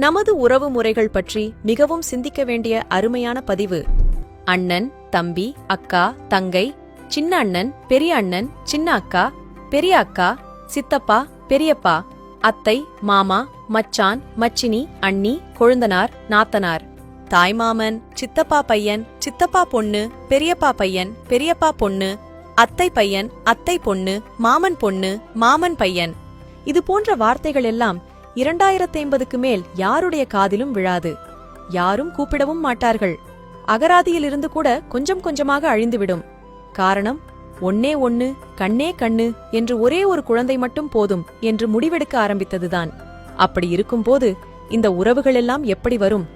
நமது உறவு முறைகள் பற்றி மிகவும் சிந்திக்க வேண்டிய அருமையான பதிவு. அண்ணன், தம்பி, அக்கா, தங்கை, சின்ன அண்ணன், பெரிய அண்ணன், சின்ன அக்கா, பெரிய அக்கா, சித்தப்பா, பெரியப்பா, அத்தை, மாமா, மச்சான், மச்சினி, அண்ணி, கொழுந்தனார், நாத்தனார், தாய்மாமன், சித்தப்பா பையன், சித்தப்பா பொண்ணு, பெரியப்பா பையன், பெரியப்பா பொண்ணு, அத்தை பையன், அத்தை பொண்ணு, மாமன் பொண்ணு, மாமன் பையன். இது போன்ற வார்த்தைகள் எல்லாம் 2050க்கு மேல் யாருடைய காதிலும் விழாது. யாரும் கூப்பிடவும் மாட்டார்கள். அகராதியிலிருந்து கூட கொஞ்சம் கொஞ்சமாக அழிந்துவிடும். காரணம், ஒன்னே ஒன்னு, கண்ணே கண்ணு என்று ஒரே ஒரு குழந்தை மட்டும் போதும் என்று முடிவெடுக்க ஆரம்பித்ததுதான். அப்படி இருக்கும்போது இந்த உறவுகளெல்லாம் எப்படி வரும்?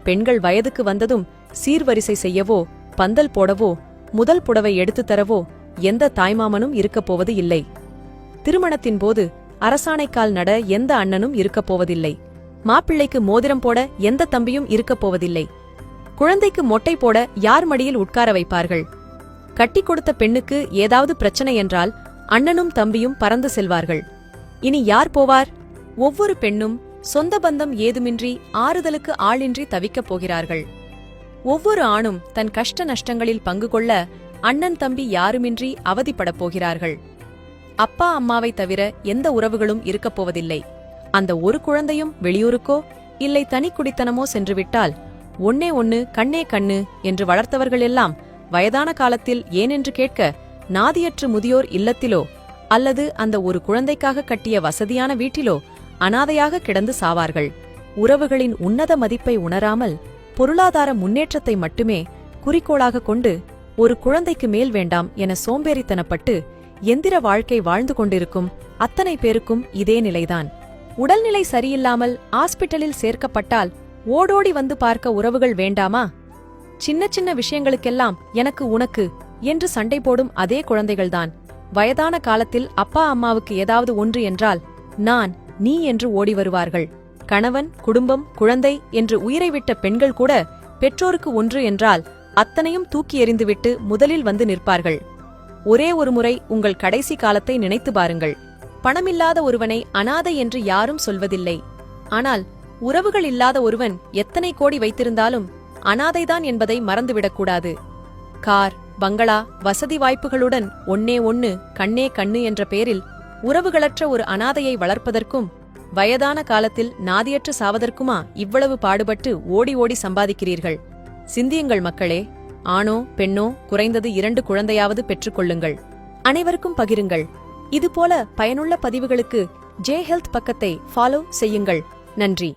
பெண்கள் வயதுக்கு வந்ததும் சீர்வரிசை செய்யவோ, பந்தல் போடவோ, முதல் புடவை எடுத்துத் தரவோ எந்த தாய்மாமனும் இருக்கப் போவது இல்லை. திருமணத்தின் போது அரசாணைக்கால் நட எந்த அண்ணனும் இருக்கப் போவதில்லை. மாப்பிள்ளைக்கு மோதிரம் போட எந்த தம்பியும் இருக்கப் போவதில்லை. குழந்தைக்கு மொட்டை போட யார் மடியில் உட்கார வைப்பார்கள்? கட்டி கொடுத்த பெண்ணுக்கு ஏதாவது பிரச்சனை என்றால் அண்ணனும் தம்பியும் பறந்து செல்வார்கள். இனி யார் போவார்? ஒவ்வொரு பெண்ணும் சொந்த பந்தம் ஏதுமின்றி ஆறுதலுக்கு ஆளின்றி தவிக்கப் போகிறார்கள். ஒவ்வொரு ஆணும் தன் கஷ்ட நஷ்டங்களில் பங்கு கொள்ள அண்ணன் தம்பி யாருமின்றி அவதிப்படப் போகிறார்கள். அப்பா அம்மாவை தவிர எந்த உறவுகளும் இருக்கப் போவதில்லை. அந்த ஒரு குழந்தையும் வெளியூருக்கோ இல்லை தனி குடித்தனமோ சென்றுவிட்டால் ஒன்னே ஒன்னு, கண்ணே கண்ணு என்று வளர்த்தவர்கள் எல்லாம் வயதான காலத்தில் ஏனென்று கேட்க நாதியற்று முதியோர் இல்லத்திலோ அல்லது அந்த ஒரு குழந்தைக்காக கட்டிய வசதியான வீட்டிலோ அனாதையாக கிடந்து சாவார்கள். உறவுகளின் உன்னத மதிப்பை உணராமல் பொருளாதார முன்னேற்றத்தை மட்டுமே குறிக்கோளாக கொண்டு ஒரு குழந்தைக்கு மேல் வேண்டாம் என சோம்பேறித்தனப்பட்டு எந்திர வாழ்க்கை வாழ்ந்து கொண்டிருக்கும் அத்தனை பேருக்கும் இதே நிலைதான். உடல்நிலை சரியில்லாமல் ஆஸ்பிட்டலில் சேர்க்கப்பட்டால் ஓடோடி வந்து பார்க்க உறவுகள் வேண்டாமா? சின்ன சின்ன விஷயங்களுக்கெல்லாம் எனக்கு உனக்கு என்று சண்டை போடும் அதே குழந்தைகள்தான் வயதான காலத்தில் அப்பா அம்மாவுக்கு ஏதாவது ஒன்று என்றால் நான், நீ என்று ஓடி வருவார்கள். கணவன், குடும்பம், குழந்தை என்று உயிரை விட்ட பெண்கள் கூட பெற்றோருக்கு ஒன்று என்றால் அத்தனையும் தூக்கி எறிந்துவிட்டு முதலில் வந்து நிற்பார்கள். ஒரே ஒரு முறை உங்கள் கடைசி காலத்தை நினைத்து பாருங்கள். பணமில்லாத ஒருவனை அனாதை என்று யாரும் சொல்வதில்லை. ஆனால் உறவுகள் இல்லாத ஒருவன் எத்தனை கோடி வைத்திருந்தாலும் அனாதைதான் என்பதை மறந்துவிடக்கூடாது. கார், பங்களா, வசதி வாய்ப்புகளுடன் ஒன்னே ஒன்னு, கண்ணே கண்ணு என்ற பெயரில் உறவுகளற்ற ஒரு அனாதையை வளர்ப்பதற்கும் வயதான காலத்தில் நாதியற்று சாவதற்குமா இவ்வளவு பாடுபட்டு ஓடி ஓடி சம்பாதிக்கிறீர்கள்? சிந்தியுங்கள் மக்களே. ஆணோ பெண்ணோ குறைந்தது 2 குழந்தையாவது பெற்றுக்கொள்ளுங்கள். அனைவருக்கும் பகிருங்கள். இதுபோல பயனுள்ள பதிவுகளுக்கு ஜே ஹெல்த் பக்கத்தை ஃபாலோ செய்யுங்கள். நன்றி.